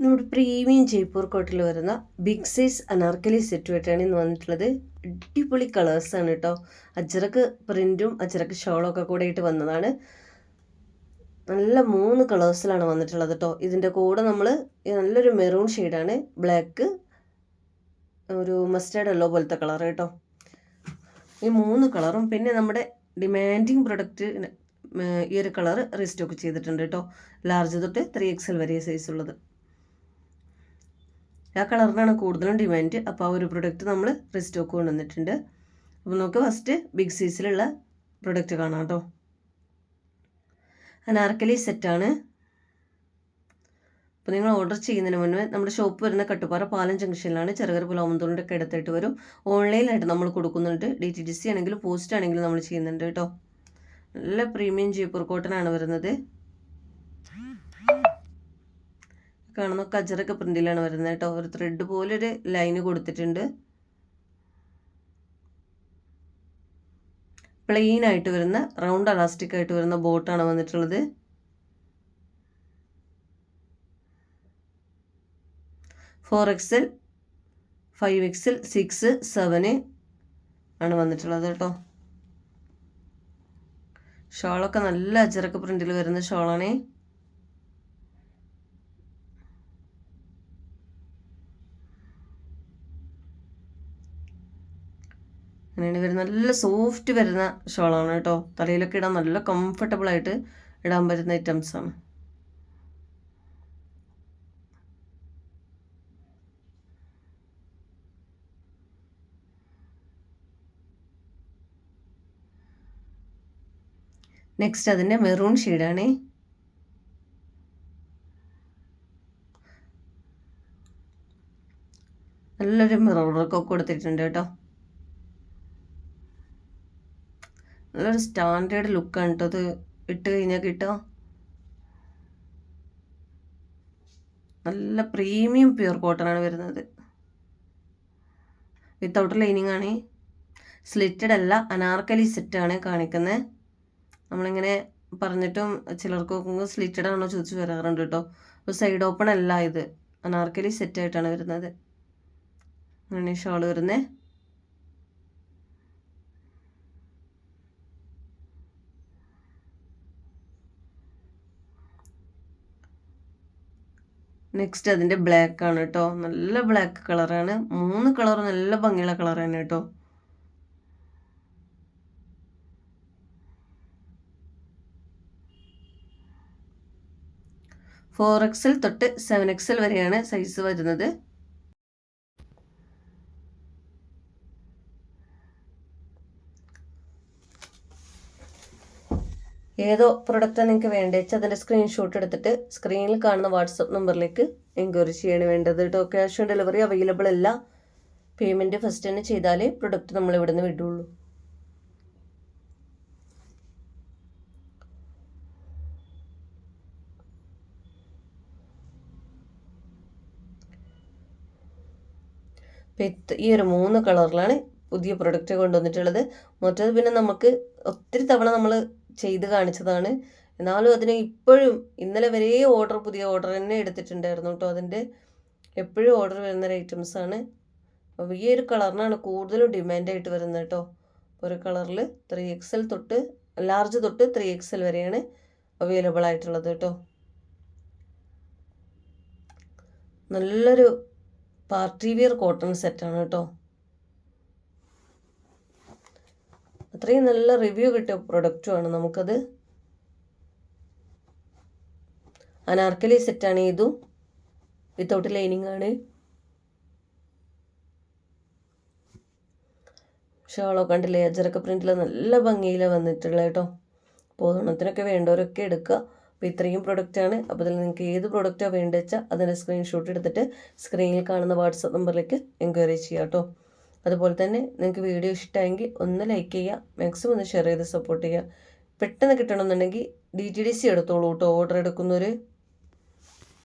നമ്മുടെ പ്രീമിയം ജയ്പൂർ കോട്ടിൽ വരുന്ന big size Anarkali സെറ്റുമായിട്ടാണ് ഇന്ന് വന്നിട്ടുള്ളത്. അടിപൊളി കളേഴ്സാണ് കേട്ടോ. അജ്രക്ക് പ്രിൻറ്റും അജ്രക്ക് ഷോളും ഒക്കെ കൂടെ ആയിട്ട് വന്നതാണ്. നല്ല 3 കളേഴ്സിലാണ് വന്നിട്ടുള്ളത് കേട്ടോ. ഇതിൻ്റെ കൂടെ നമ്മൾ നല്ലൊരു മെറൂൺ ഷെയ്ഡാണ്, ബ്ലാക്ക്, ഒരു മസ്റ്റേർഡ് യെല്ലോ പോലത്തെ കളർ കേട്ടോ. ഈ 3 കളറും പിന്നെ നമ്മുടെ ഡിമാൻഡിങ് പ്രൊഡക്റ്റ് ഈ ഒരു കളർ റീസ്റ്റോക്ക് ചെയ്തിട്ടുണ്ട് കേട്ടോ. ലാർജ് തൊട്ട് 3XL വരെ സൈസ് ഉള്ളത്. ആ കളറിനാണ് കൂടുതലും ഡിമാൻഡ്. അപ്പോൾ ആ ഒരു പ്രൊഡക്റ്റ് നമ്മൾ റീസ്റ്റോക്ക് കൊണ്ടുവന്നിട്ടുണ്ട്. അപ്പോൾ നമുക്ക് ഫസ്റ്റ് ബിഗ് സൈസിലുള്ള പ്രൊഡക്റ്റ് കാണാം കേട്ടോ. അനാർക്കലി സെറ്റാണ്. അപ്പോൾ നിങ്ങൾ ഓർഡർ ചെയ്യുന്നതിന് മുന്നേ നമ്മുടെ ഷോപ്പ് വരുന്ന കട്ടുപാറ പാലം ജംഗ്ഷനിലാണ്. ചെറുകര പുലാമന്തൂരിൻ്റെ ഒക്കെ അടുത്തായിട്ട് വരും. ഓൺലൈനായിട്ട് നമ്മൾ കൊടുക്കുന്നുണ്ട്. DTDC ആണെങ്കിലും പോസ്റ്റ് ആണെങ്കിലും നമ്മൾ ചെയ്യുന്നുണ്ട് കേട്ടോ. നല്ല പ്രീമിയം ജയ്പൂർ കോട്ടനാണ് വരുന്നത്. കാണുന്ന അജ്രക്ക് പ്രിന്റിലാണ് വരുന്നത് കേട്ടോ. ഒരു ത്രെഡ് പോലെ ഒരു ലൈന് കൊടുത്തിട്ടുണ്ട്. പ്ലെയിൻ ആയിട്ട് വരുന്ന റൗണ്ട് അലാസ്റ്റിക് ആയിട്ട് വരുന്ന ബോട്ടാണ് വന്നിട്ടുള്ളത്. ഫോർ XL 5XL 6 7 ആണ് വന്നിട്ടുള്ളത് കേട്ടോ. ഷോളൊക്കെ നല്ല അജ്രക്ക് പ്രിന്റിൽ വരുന്ന ഷോളാണേ. അങ്ങനെയാണ് വരുന്നത്. നല്ല സോഫ്റ്റ് വരുന്ന ഷോളാണ് കേട്ടോ. തലയിലൊക്കെ ഇടാൻ നല്ല കംഫർട്ടബിൾ ആയിട്ട് ഇടാൻ പറ്റുന്ന ഐറ്റംസാണ്. നെക്സ്റ്റ് അതിൻ്റെ മെറൂൺ ഷെയ്ഡാണേ. നല്ലൊരു മിറർ വർക്കൊക്കെ കൊടുത്തിട്ടുണ്ട് കേട്ടോ. നല്ലൊരു സ്റ്റാൻഡേർഡ് ലുക്കാണ് കേട്ടോ അത് ഇട്ട് കഴിഞ്ഞാൽ കിട്ടുക. നല്ല പ്രീമിയം പ്യുർ കോട്ടനാണ് വരുന്നത്. വിത്തൗട്ട് ലൈനിങ് ആണ്. സ്ലിറ്റഡ് അല്ല, അനാർക്കലി സെറ്റാണ് കാണിക്കുന്നത്. നമ്മളിങ്ങനെ പറഞ്ഞിട്ടും ചിലർക്കൊക്കെ സ്ലിറ്റഡ് ആണോ ചോദിച്ചു വരാറുണ്ട് കേട്ടോ. ഒരു സൈഡ് ഓപ്പൺ അല്ല, ഇത് അനാർക്കലി സെറ്റായിട്ടാണ് വരുന്നത്. അങ്ങനെ ഷോൾ വരുന്നത്. നെക്സ്റ്റ് അതിൻ്റെ ബ്ലാക്ക് ആണ് കേട്ടോ. നല്ല ബ്ലാക്ക് കളറാണ്. 3 കളർ നല്ല ഭംഗിയുള്ള കളറാണ് കേട്ടോ. ഫോർ XL തൊട്ട് 7XL വരെയാണ് സൈസ് വരുന്നത്. ഏതോ പ്രൊഡക്റ്റാണ് നിങ്ങൾക്ക് വേണ്ടത് വെച്ചാൽ അതിൻ്റെ സ്ക്രീൻഷോട്ട് എടുത്തിട്ട് സ്ക്രീനിൽ കാണുന്ന വാട്സപ്പ് നമ്പറിലേക്ക് എൻക്വയറി ചെയ്യാണ് വേണ്ടത് കേട്ടോ. ക്യാഷ് ഓൺ ഡെലിവറി അവൈലബിൾ അല്ല. പേയ്മെൻറ്റ് ഫസ്റ്റ് തന്നെ ചെയ്താലേ പ്രൊഡക്റ്റ് നമ്മൾ ഇവിടെ നിന്ന് വിടുള്ളൂ. ഈ ഒരു 3 കളറിലാണ് പുതിയ പ്രൊഡക്റ്റ് കൊണ്ടുവന്നിട്ടുള്ളത്. മറ്റേത് പിന്നെ നമുക്ക് ഒത്തിരി തവണ നമ്മൾ ചെയ്ത് കാണിച്ചതാണ്. എന്നാലും അതിന് ഇപ്പോഴും ഇന്നലെ വരെ പുതിയ ഓർഡർ തന്നെ എടുത്തിട്ടുണ്ടായിരുന്നു കേട്ടോ. അതിൻ്റെ എപ്പോഴും ഓർഡർ വരുന്ന ഐറ്റംസാണ്. അപ്പോൾ ഈ ഒരു കളറിനാണ് കൂടുതലും ഡിമാൻഡായിട്ട് വരുന്നത് കേട്ടോ. ഒരു കളറിൽ 3XL തൊട്ട് ലാർജ് തൊട്ട് 3XL വരെയാണ് അവൈലബിൾ ആയിട്ടുള്ളത് കേട്ടോ. നല്ലൊരു പാർട്ടി വിയർ കോട്ടൺ സെറ്റാണ് കേട്ടോ. അത്രയും നല്ല റിവ്യൂ കിട്ടിയ പ്രൊഡക്റ്റുമാണ് നമുക്കത്. അനാർക്കലി സെറ്റാണ് ഇതും. വിത്തൗട്ട് ലൈനിങ് ആണ്. ഷോളോ കണ്ടില്ലേ, അജറക്ക പ്രിന്റിൽ നല്ല ഭംഗിയിലാണ് വന്നിട്ടുള്ളത് കേട്ടോ. പോകണത്തിനൊക്കെ വേണ്ടവരൊക്കെ എടുക്കുക. അപ്പോൾ ഇത്രയും പ്രൊഡക്റ്റാണ്. അപ്പോൾ അതിൽ നിങ്ങൾക്ക് ഏത് പ്രൊഡക്റ്റാണ് വേണ്ടത് വെച്ചാൽ അതിൻ്റെ സ്ക്രീൻഷോട്ട് എടുത്തിട്ട് സ്ക്രീനിൽ കാണുന്ന വാട്സപ്പ് നമ്പറിലേക്ക് എൻക്വയറി ചെയ്യുക കേട്ടോ. അതുപോലെ തന്നെ നിങ്ങൾക്ക് വീഡിയോ ഇഷ്ടമായെങ്കിൽ ഒന്ന് ലൈക്ക് ചെയ്യുക, മാക്സിമം ഒന്ന് ഷെയർ ചെയ്ത് സപ്പോർട്ട് ചെയ്യുക. പെട്ടെന്ന് കിട്ടണമെന്നുണ്ടെങ്കിൽ DTDC എടുത്തോളൂ കേട്ടോ. ഓർഡർ എടുക്കുന്നവർ